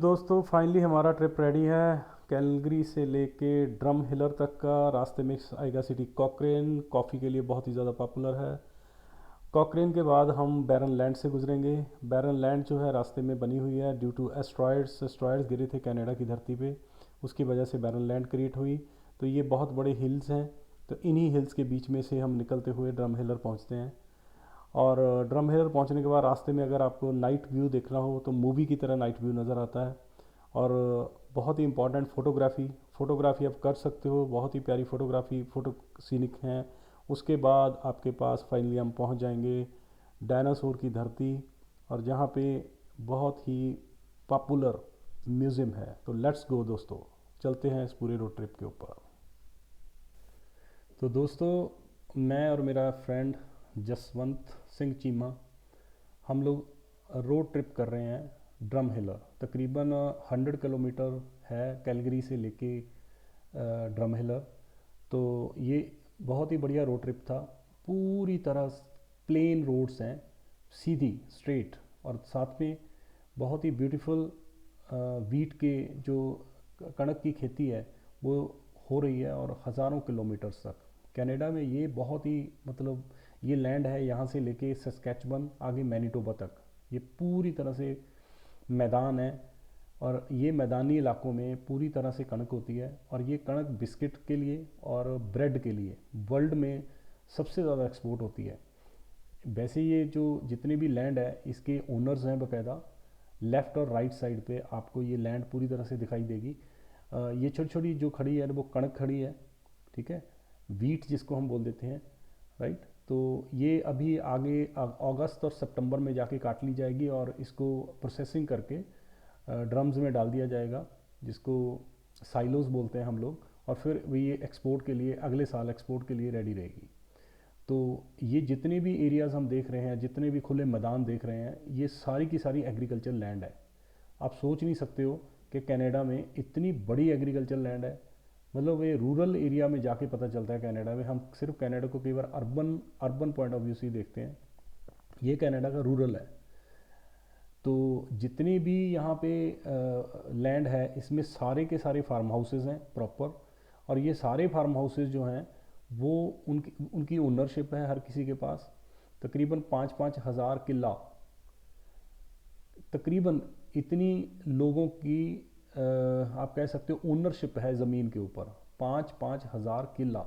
दोस्तों फाइनली हमारा trip ready है। कैलगरी से लेके ड्रम हिलर तक का। रास्ते में आएगा सिटी कॉकरेन, कॉफ़ी के लिए बहुत ही ज़्यादा पॉपुलर है। कॉकरेन के बाद हम बैरन लैंड से गुजरेंगे। बैरन लैंड जो है रास्ते में बनी हुई है ड्यू टू एस्ट्रॉयड्स गिरे थे कनाडा की धरती पे, उसकी वजह से बैरन लैंड क्रिएट हुई। तो ये बहुत बड़े हिल्स हैं, तो इन्हीं हिल्स के बीच में से हम निकलते हुए ड्रम हिलर पहुंचते हैं। और ड्रम हिलर पहुंचने के बाद रास्ते में अगर आपको नाइट व्यू देखना हो तो मूवी की तरह नाइट व्यू नज़र आता है। और बहुत ही इम्पॉर्टेंट फ़ोटोग्राफी आप कर सकते हो, बहुत ही प्यारी फ़ोटो सीनिक हैं। उसके बाद आपके पास फाइनली हम पहुंच जाएंगे डायनासोर की धरती, और जहां पे बहुत ही पॉपुलर म्यूज़ियम है। तो लेट्स गो दोस्तों, चलते हैं इस पूरे रोड ट्रिप के ऊपर। तो दोस्तों, मैं और मेरा फ्रेंड जसवंत सिंह चीमा, हम लोग रोड ट्रिप कर रहे हैं ड्रम हिलर। तकरीबन 100 किलोमीटर है कैलगरी से लेके ड्रम हिलर। तो ये बहुत ही बढ़िया रोड ट्रिप था। पूरी तरह प्लेन रोड्स हैं, सीधी स्ट्रेट, और साथ में बहुत ही ब्यूटीफुल वीट के जो कणक की खेती है वो हो रही है, और हज़ारों किलोमीटर्स तक। कनाडा में ये बहुत ही मतलब ये लैंड है, यहाँ से लेके सस्कैचुअन आगे मैनीटोबा तक ये पूरी तरह से मैदान है। और ये मैदानी इलाकों में पूरी तरह से कणक होती है, और ये कणक बिस्किट के लिए और ब्रेड के लिए वर्ल्ड में सबसे ज़्यादा एक्सपोर्ट होती है। वैसे ये जो जितनी भी लैंड है इसके ओनर्स हैं बकायदा। लेफ़्ट और राइट साइड पे आपको ये लैंड पूरी तरह से दिखाई देगी। ये छोटी छोटी जो खड़ी है वो कणक खड़ी है, ठीक है, वीट जिसको हम बोल देते हैं, राइट। तो ये अभी आगे अगस्त और सितंबर में जाके काट ली जाएगी, और इसको प्रोसेसिंग करके ड्रम्स में डाल दिया जाएगा, जिसको साइलोस बोलते हैं हम लोग। और फिर ये एक्सपोर्ट के लिए अगले साल एक्सपोर्ट के लिए रेडी रहेगी। तो ये जितने भी एरियाज़ हम देख रहे हैं, जितने भी खुले मैदान देख रहे हैं, ये सारी की सारी एग्रीकल्चर लैंड है। आप सोच नहीं सकते हो कि कनाडा में इतनी बड़ी एग्रीकल्चर लैंड है। मतलब ये रूरल एरिया में जाके पता चलता है कनाडा में। हम सिर्फ कनाडा को कई बार urban urban point of view से ही देखते हैं, ये कनाडा का रूरल है। तो जितनी भी यहाँ पे लैंड है इसमें सारे के सारे फार्म हाउसेज हैं प्रॉपर। और ये सारे फार्म हाउसेज जो हैं वो उनकी उनकी ओनरशिप है हर किसी के पास। तकरीबन 5-5 हज़ार किला, तकरीबन इतनी लोगों की आप कह सकते हो ओनरशिप है ज़मीन के ऊपर। 5-5 हज़ार किला।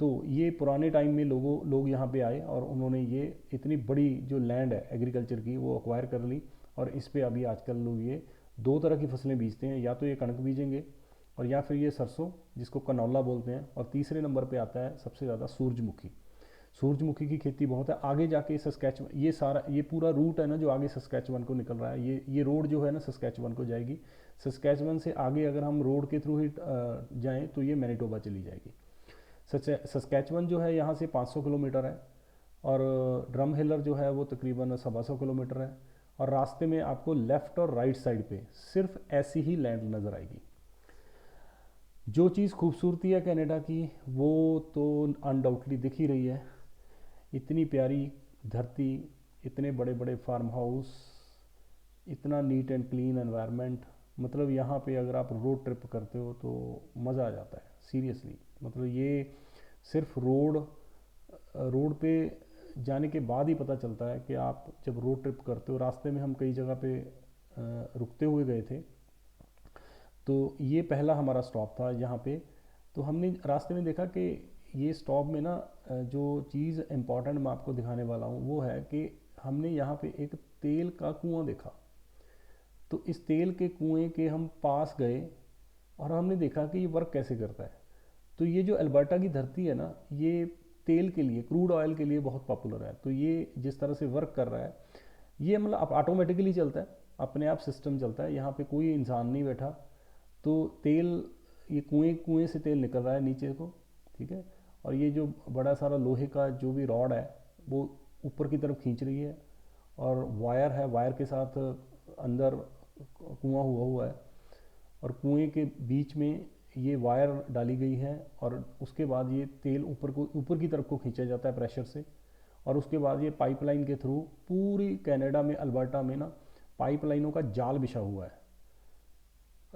तो ये पुराने टाइम में लोग यहाँ पे आए और उन्होंने ये इतनी बड़ी जो लैंड है एग्रीकल्चर की वो अक्वायर कर ली। और इस पे अभी आजकल लोग ये दो तरह की फसलें बीजते हैं, या तो ये कणक बीजेंगे और या फिर ये सरसों जिसको कनौला बोलते हैं। और तीसरे नंबर पे आता है सबसे ज़्यादा सूरजमुखी। सूरजमुखी की खेती बहुत है आगे जाके सस्कैचुअन। ये सारा ये पूरा रूट है ना जो आगे सस्कैचुअन को निकल रहा है, ये रोड जो है ना सस्कैचुअन को जाएगी। सस्कैचुअन से आगे अगर हम रोड के थ्रू ही जाएँ तो ये मैनीटोबा चली जाएगी। सस्कैचुअन जो है यहाँ से 500 किलोमीटर है, और ड्रम हिलर जो है वो तकरीबन 125 किलोमीटर है। और रास्ते में आपको लेफ़्ट और राइट साइड पे सिर्फ ऐसी ही लैंड नज़र आएगी। जो चीज़ खूबसूरती है कनाडा की वो तो अनडाउटली दिख ही रही है। इतनी प्यारी धरती, इतने बड़े बड़े फार्म हाउस, इतना नीट एंड क्लीन एनवायरनमेंट। मतलब यहाँ पे अगर आप रोड ट्रिप करते हो तो मज़ा आ जाता है सीरियसली। मतलब ये सिर्फ रोड पे जाने के बाद ही पता चलता है कि आप जब रोड ट्रिप करते हो। रास्ते में हम कई जगह पे रुकते हुए गए थे। तो ये पहला हमारा स्टॉप था यहाँ पे। तो हमने रास्ते में देखा कि ये स्टॉप में ना जो चीज़ इम्पॉर्टेंट मैं आपको दिखाने वाला हूँ वो है कि हमने यहाँ पे एक तेल का कुआं देखा। तो इस तेल के कुएं के हम पास गए और हमने देखा कि ये वर्क कैसे करता है। तो ये जो अल्बर्टा की धरती है ना, ये तेल के लिए, क्रूड ऑयल के लिए बहुत पॉपुलर है। तो ये जिस तरह से वर्क कर रहा है, ये मतलब ऑटोमेटिकली चलता है, अपने आप सिस्टम चलता है, यहाँ पे कोई इंसान नहीं बैठा। तो तेल, ये कुएं कुएं से तेल निकल रहा है नीचे को, ठीक है। और ये जो बड़ा सारा लोहे का जो भी रॉड है वो ऊपर की तरफ खींच रही है, और वायर है, वायर के साथ अंदर कुआं हुआ हुआ है, और कुएं के बीच में ये वायर डाली गई है। और उसके बाद ये तेल ऊपर की तरफ को खींचा जाता है प्रेशर से। और उसके बाद ये पाइपलाइन के थ्रू पूरी कनाडा में, अल्बर्टा में ना पाइपलाइनों का जाल बिछा हुआ है।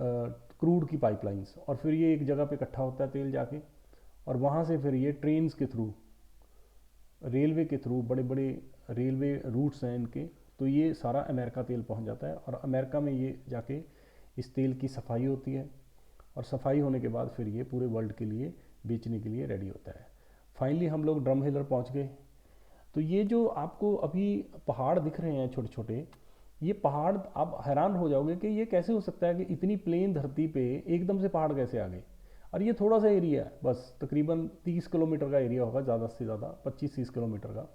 क्रूड की पाइपलाइंस, और फिर ये एक जगह पे इकट्ठा होता है तेल जाके, और वहाँ से फिर ये ट्रेन्स के थ्रू, रेलवे के थ्रू, बड़े बड़े रेलवे रूट्स हैं इनके, तो ये सारा अमेरिका तेल पहुँच जाता है, और अमेरिका में ये जाके इस तेल की सफाई होती है, और सफाई होने के बाद फिर ये पूरे वर्ल्ड के लिए बेचने के लिए रेडी होता है। फाइनली हम लोग ड्रम हिलर पहुँच गए। तो ये जो आपको अभी पहाड़ दिख रहे हैं छोटे छोटे, ये पहाड़ आप हैरान हो जाओगे कि ये कैसे हो सकता है कि इतनी प्लेन धरती पे एकदम से पहाड़ कैसे आ गए। और ये थोड़ा सा एरिया है, बस तकरीबन 30 किलोमीटर का एरिया होगा, ज़्यादा से ज़्यादा 25-30 किलोमीटर का।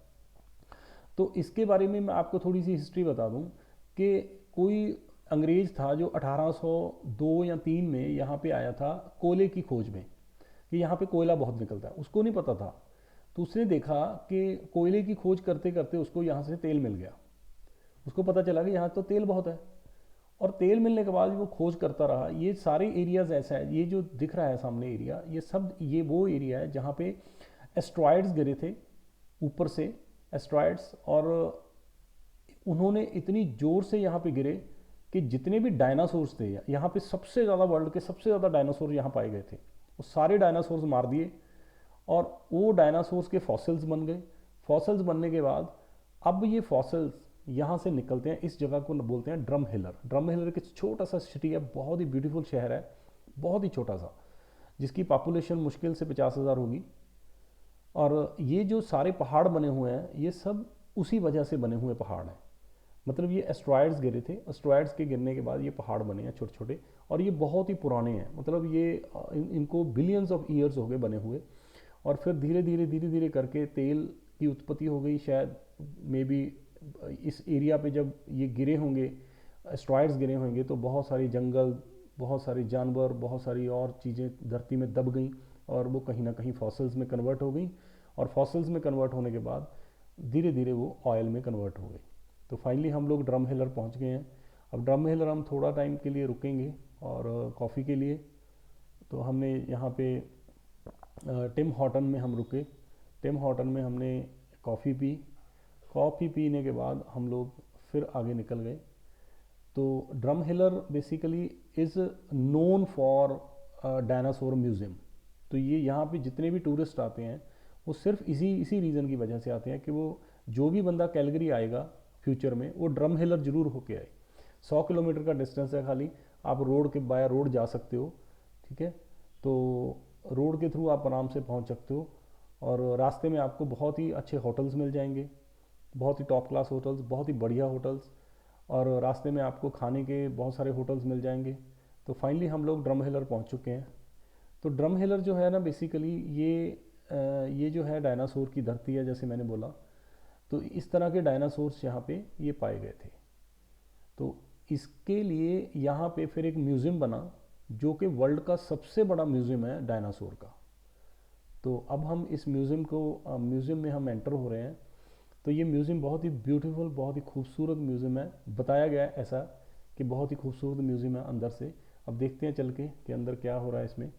तो इसके बारे में मैं आपको थोड़ी सी हिस्ट्री बता दूं कि कोई अंग्रेज़ था जो 1802 या 3 में यहाँ पे आया था कोयले की खोज में, कि यहाँ पे कोयला बहुत निकलता है, उसको नहीं पता था। तो उसने देखा कि कोयले की खोज करते करते उसको यहाँ से तेल मिल गया, उसको पता चला कि यहाँ तो तेल बहुत है, और तेल मिलने के बाद वो खोज करता रहा। ये सारे एरियाज़ ऐसा है, ये जो दिख रहा है सामने एरिया, ये सब ये वो एरिया है जहाँ पे एस्ट्रॉयड्स गिरे थे ऊपर से, एस्ट्रॉयड्स, और उन्होंने इतनी ज़ोर से यहाँ पे गिरे कि जितने भी डायनासोर्स थे यहाँ पे, सबसे ज़्यादा वर्ल्ड के सबसे ज़्यादा डायनासोर यहाँ पाए गए थे, वो सारे डायनासोर्स मार दिए, और वो डायनासोर्स के फॉसिल्स बन गए। फॉसिल्स बनने के बाद अब ये फॉसिल्स यहाँ से निकलते हैं, इस जगह को बोलते हैं ड्रम हिलर। ड्रम हिलर एक छोटा सा सिटी है, बहुत ही ब्यूटीफुल शहर है, बहुत ही छोटा सा, जिसकी पॉपुलेशन मुश्किल से 50,000 होगी। और ये जो सारे पहाड़ बने हुए हैं, ये सब उसी वजह से बने हुए पहाड़ हैं। मतलब ये एस्ट्रॉयड्स गिरे थे, एस्ट्रॉयड्स के गिरने के बाद ये पहाड़ बने हैं छोटे छोटे, और ये बहुत ही पुराने हैं, मतलब ये इनको बिलियंस ऑफ ईयर्स हो गए बने हुए। और फिर धीरे धीरे करके तेल की उत्पत्ति हो गई, शायद मे बी इस एरिया पे जब ये गिरे होंगे, एस्ट्रॉयड्स गिरे होंगे, तो बहुत सारी जंगल, बहुत सारे जानवर, बहुत सारी और चीज़ें धरती में दब गई, और वो कहीं ना कहीं फॉसिल्स में कन्वर्ट हो गई, और फॉसिल्स में कन्वर्ट होने के बाद धीरे धीरे वो ऑयल में कन्वर्ट हो गई। तो फाइनली हम लोग ड्रम हिलर पहुंच गए हैं। अब ड्रम हिलर हम थोड़ा टाइम के लिए रुकेंगे और कॉफ़ी के लिए। तो हमने यहाँ पे टिम हॉर्टन में हम रुके। टिम हॉर्टन में हमने कॉफ़ी पी। कॉफ़ी पीने के बाद हम लोग फिर आगे निकल गए। तो Drumheller basically is known for dinosaur museum. तो ये यहाँ पे जितने भी टूरिस्ट आते हैं वो सिर्फ इसी रीज़न की वजह से आते हैं कि वो जो भी बंदा कैलगरी आएगा फ्यूचर में, वो ड्रम हिलर ज़रूर होके आए। 100 किलोमीटर का डिस्टेंस है खाली, आप रोड के बाय रोड जा सकते हो, ठीक है। तो रोड के थ्रू आप आराम से पहुंच सकते हो, और रास्ते में आपको बहुत ही अच्छे होटल्स मिल जाएंगे, बहुत ही टॉप क्लास होटल्स, बहुत ही बढ़िया होटल्स, और रास्ते में आपको खाने के बहुत सारे होटल्स मिल जाएंगे। तो फाइनली हम लोग ड्रम हिलर पहुंच चुके हैं। तो ड्रम हिलर जो है ना, बेसिकली ये जो है डायनासोर की धरती है, जैसे मैंने बोला। तो इस तरह के डायनासोर्स यहाँ पे ये पाए गए थे। तो इसके लिए यहाँ पे फिर एक म्यूज़ियम बना, जो कि वर्ल्ड का सबसे बड़ा म्यूज़ियम है डायनासोर का। तो अब हम इस म्यूज़ियम में हम एंटर हो रहे हैं। तो ये म्यूज़ियम बहुत ही ब्यूटीफुल, बहुत ही खूबसूरत म्यूज़ियम है। बताया गया है ऐसा कि बहुत ही खूबसूरत म्यूज़ियम है अंदर से। अब देखते हैं चल के कि अंदर क्या हो रहा है इसमें।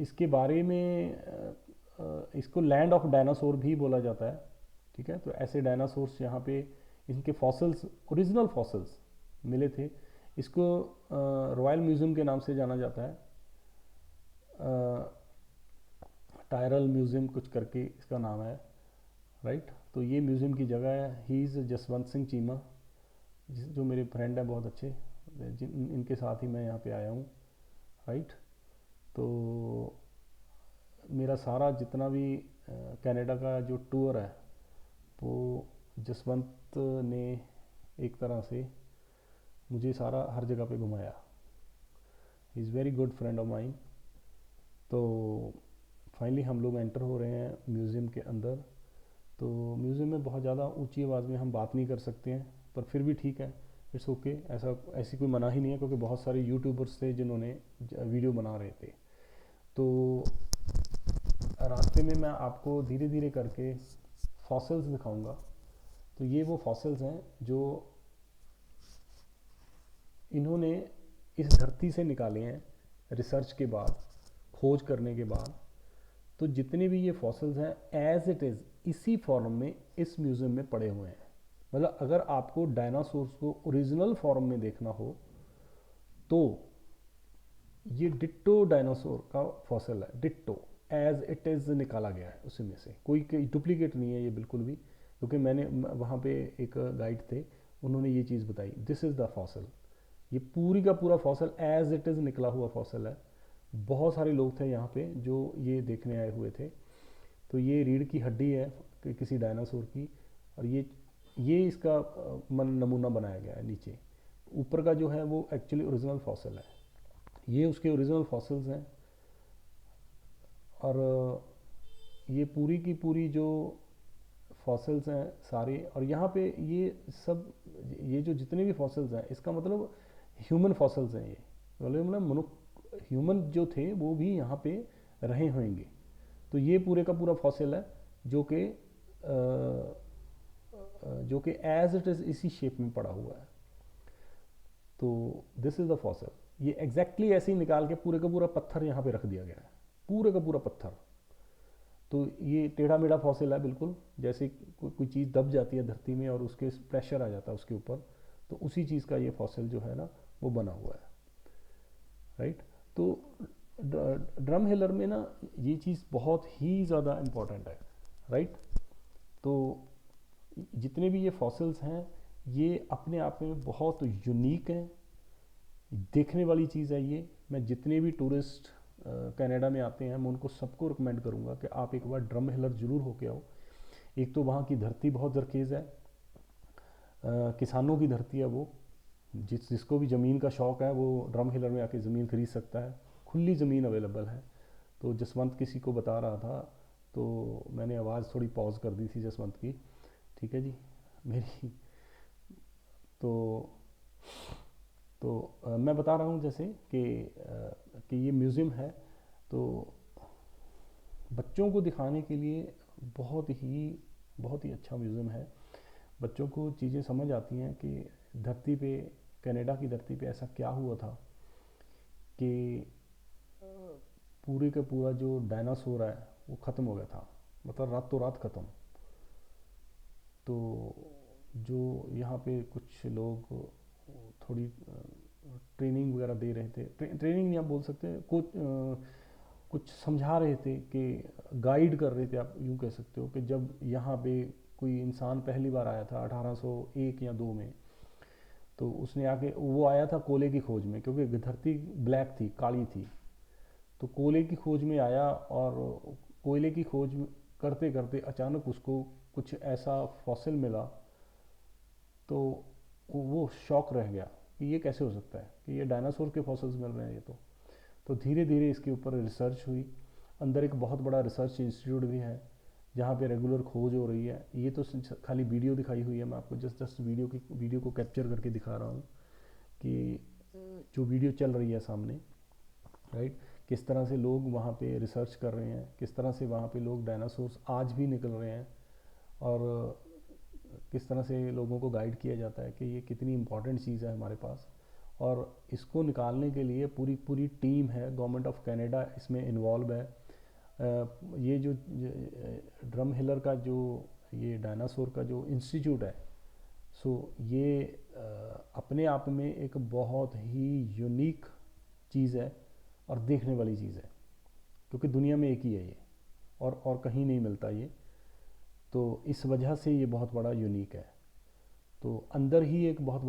इसके बारे में इसको लैंड ऑफ डायनासोर भी बोला जाता है, ठीक है। तो ऐसे डायनासोर्स यहाँ पे, इनके फॉसिल्स, ओरिजिनल फॉसिल्स मिले थे। इसको रॉयल म्यूज़ियम के नाम से जाना जाता है, टायरल म्यूज़ियम कुछ करके इसका नाम है, राइट। तो ये म्यूज़ियम की जगह है। ही इज़ जसवंत सिंह चीमा, जो मेरे फ्रेंड हैं बहुत अच्छे, इनके साथ ही मैं यहाँ पे आया हूँ, राइट। तो मेरा सारा जितना भी कनाडा का जो टूर है, वो जसवंत ने एक तरह से मुझे सारा हर जगह पे घुमाया। He is very good friend of mine. तो फाइनली हम लोग एंटर हो रहे हैं म्यूज़ियम के अंदर। तो म्यूज़ियम में बहुत ज़्यादा ऊंची आवाज़ में हम बात नहीं कर सकते हैं, पर फिर भी ठीक है, इट्स ओके। ऐसी कोई मना ही नहीं है, क्योंकि बहुत सारे यूट्यूबर्स थे जिन्होंने वीडियो बना रहे थे। तो रास्ते में मैं आपको धीरे धीरे करके फॉसिल्स दिखाऊंगा। तो ये वो फॉसिल्स हैं जो इन्होंने इस धरती से निकाले हैं रिसर्च के बाद, खोज करने के बाद। तो जितने भी ये फॉसिल्स हैं एज इट इज़ इसी फॉर्म में इस म्यूज़ियम में पड़े हुए हैं। मतलब अगर आपको डायनासोर्स को ओरिजिनल फॉर्म में देखना हो, तो ये डिट्टो डायनासोर का फॉसिल है, डिट्टो एज इट इज़ निकाला गया है उसी में से, कोई डुप्लीकेट नहीं है ये बिल्कुल भी, क्योंकि मैंने वहाँ पे एक गाइड थे, उन्होंने ये चीज़ बताई, दिस इज़ द फॉसिल। ये पूरी का पूरा फॉसिल एज इट इज़ निकला हुआ फॉसिल है। बहुत सारे लोग थे यहाँ पे जो ये देखने आए हुए थे। तो ये रीढ़ की हड्डी है किसी डायनासोर की, और ये इसका नमूना बनाया गया है नीचे। ऊपर का जो है वो एक्चुअली ओरिजिनल फॉसिल है, ये उसके ओरिजिनल फॉसिल्स हैं। और ये पूरी की पूरी जो फॉसिल्स हैं सारे, और यहाँ पे ये सब, ये जो जितने भी फॉसिल्स हैं, इसका मतलब ह्यूमन फॉसिल्स हैं ये, मतलब मनुष्य ह्यूमन जो थे वो भी यहाँ पे रहे होंगे। तो ये पूरे का पूरा फॉसिल है जो कि एज इट इज़ इसी शेप में पड़ा हुआ है। तो दिस इज़ द फॉसिल। ये एग्जैक्टली ऐसे ही निकाल के पूरे का पूरा पत्थर यहाँ पे रख दिया गया है, पूरे का पूरा पत्थर। तो ये टेढ़ा मेढ़ा फॉसिल है बिल्कुल, जैसे कोई चीज़ दब जाती है धरती में और उसके प्रेशर आ जाता है उसके ऊपर, तो उसी चीज़ का ये फॉसिल जो है ना वो बना हुआ है, राइट। तो ड्रम हिलर में ना ये चीज़ बहुत ही ज़्यादा इम्पॉर्टेंट है, राइट। तो जितने भी ये फॉसिल्स हैं ये अपने आप में बहुत यूनिक हैं, देखने वाली चीज़ है ये। मैं जितने भी टूरिस्ट कनाडा में आते हैं मैं उनको सबको रिकमेंड करूँगा कि आप एक बार ड्रम हिलर ज़रूर होके आओ। एक तो वहाँ की धरती बहुत ज़रखेज़ है, किसानों की धरती है वो, जिसको भी ज़मीन का शौक़ है वो ड्रम हिलर में आके ज़मीन खरीद सकता है, खुली ज़मीन अवेलेबल है। तो जसवंत किसी को बता रहा था, तो मैंने आवाज़ थोड़ी पॉज कर दी थी जसवंत की, ठीक है जी मेरी। तो मैं बता रहा हूँ जैसे कि ये म्यूज़ियम है, तो बच्चों को दिखाने के लिए बहुत ही अच्छा म्यूज़ियम है। बच्चों को चीज़ें समझ आती हैं कि धरती पे, कनाडा की धरती पे ऐसा क्या हुआ था कि पूरे का पूरा जो डायनासोर है वो ख़त्म हो गया था, मतलब रातों रात ख़त्म। तो जो यहाँ पे कुछ लोग थोड़ी ट्रेनिंग वगैरह दे रहे थे, ट्रेनिंग नहीं आप बोल सकते, कुछ समझा रहे थे, कि गाइड कर रहे थे, आप यूँ कह सकते हो, कि जब यहाँ पे कोई इंसान पहली बार आया था 1801 या 2 में, तो उसने आके, वो आया था कोयले की खोज में, क्योंकि धरती ब्लैक थी, काली थी। तो कोयले की खोज में आया, और कोयले की खोज करते करते अचानक उसको कुछ ऐसा फॉसिल मिला, तो वो शॉक रह गया कि ये कैसे हो सकता है कि ये डायनासोर के फॉसिल्स मिल रहे हैं ये। तो धीरे धीरे इसके ऊपर रिसर्च हुई। अंदर एक बहुत बड़ा रिसर्च इंस्टीट्यूट भी है जहाँ पे रेगुलर खोज हो रही है। ये तो खाली वीडियो दिखाई हुई है, मैं आपको जस्ट वीडियो को कैप्चर करके दिखा रहा हूँ कि जो वीडियो चल रही है सामने, राइट, किस तरह से लोग वहाँ पे रिसर्च कर रहे हैं, किस तरह से वहाँ पे लोग डायनासोर्स आज भी निकल रहे हैं, और किस तरह से लोगों को गाइड किया जाता है कि ये कितनी इम्पॉर्टेंट चीज़ है हमारे पास। और इसको निकालने के लिए पूरी पूरी टीम है, गवर्नमेंट ऑफ कनाडा इसमें इन्वॉल्व है। ये जो ड्रम हिलर का जो ये डायनासोर का जो इंस्टीट्यूट है, सो ये अपने आप में एक बहुत ही यूनिक चीज़ है और देखने वाली चीज़ है, क्योंकि दुनिया में एक ही है ये, और कहीं नहीं मिलता ये। तो इस वजह से ये बहुत बड़ा यूनिक है। तो अंदर ही एक बहुत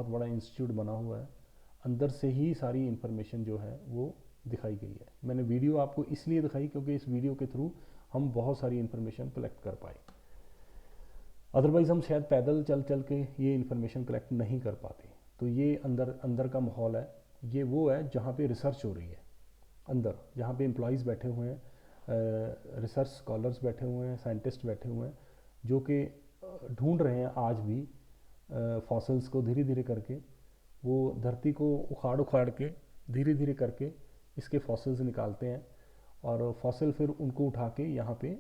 बड़ा इंस्टीट्यूट बना हुआ है, अंदर से ही सारी इन्फॉर्मेशन जो है वो दिखाई गई है। मैंने वीडियो आपको इसलिए दिखाई क्योंकि इस वीडियो के थ्रू हम बहुत सारी इन्फॉर्मेशन कलेक्ट कर पाए, अदरवाइज़ हम शायद पैदल चल चल के ये इन्फॉर्मेशन कलेक्ट नहीं कर पाते। तो ये अंदर का माहौल है, ये वो है जहाँ पे रिसर्च हो रही है, अंदर जहाँ पे एम्प्लॉयज़ बैठे हुए हैं, रिसर्च स्कॉलर्स बैठे हुए हैं, साइंटिस्ट बैठे हुए हैं, जो कि ढूंढ रहे हैं आज भी फॉसिल्स को, धीरे धीरे करके वो धरती को उखाड़ उखाड़ के धीरे धीरे करके इसके फॉसिल्स निकालते हैं, और फॉसिल फिर उनको उठा के यहाँ पे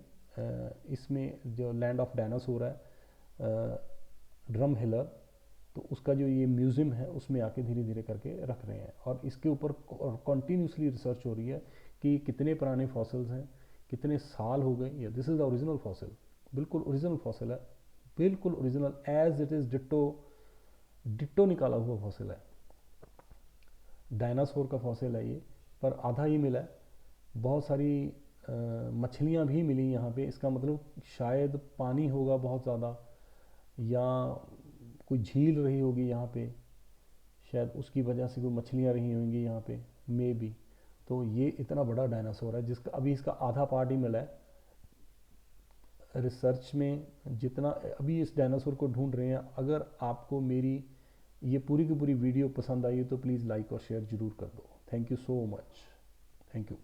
इसमें जो लैंड ऑफ डायनासोर है, ड्रम हिलर, तो उसका जो ये म्यूज़ियम है उसमें आके धीरे धीरे करके रख रहे हैं। और इसके ऊपर कॉन्टीन्यूसली रिसर्च हो रही है कि कितने पुराने फॉसिल्स हैं, कितने साल हो गए। ये this is the original fossil, बिल्कुल ओरिजिनल फॉसिल है, बिल्कुल original as it is ditto निकाला हुआ फॉसिल है। डायनासोर का फॉसिल है ये, पर आधा ही मिला है। बहुत सारी मछलियाँ भी मिली यहाँ पे, इसका मतलब शायद पानी होगा बहुत ज़्यादा, या कोई झील रही होगी यहाँ पे, शायद उसकी वजह से कोई मछलियाँ रही होंगी यहाँ पे, मे बी। तो ये इतना बड़ा डायनासोर है जिसका अभी इसका आधा पार्ट ही मिला है रिसर्च में। जितना अभी इस डायनासोर को ढूंढ रहे हैं, अगर आपको मेरी ये पूरी की पूरी वीडियो पसंद आई तो प्लीज़ लाइक और शेयर ज़रूर कर दो। Thank you so much. Thank you.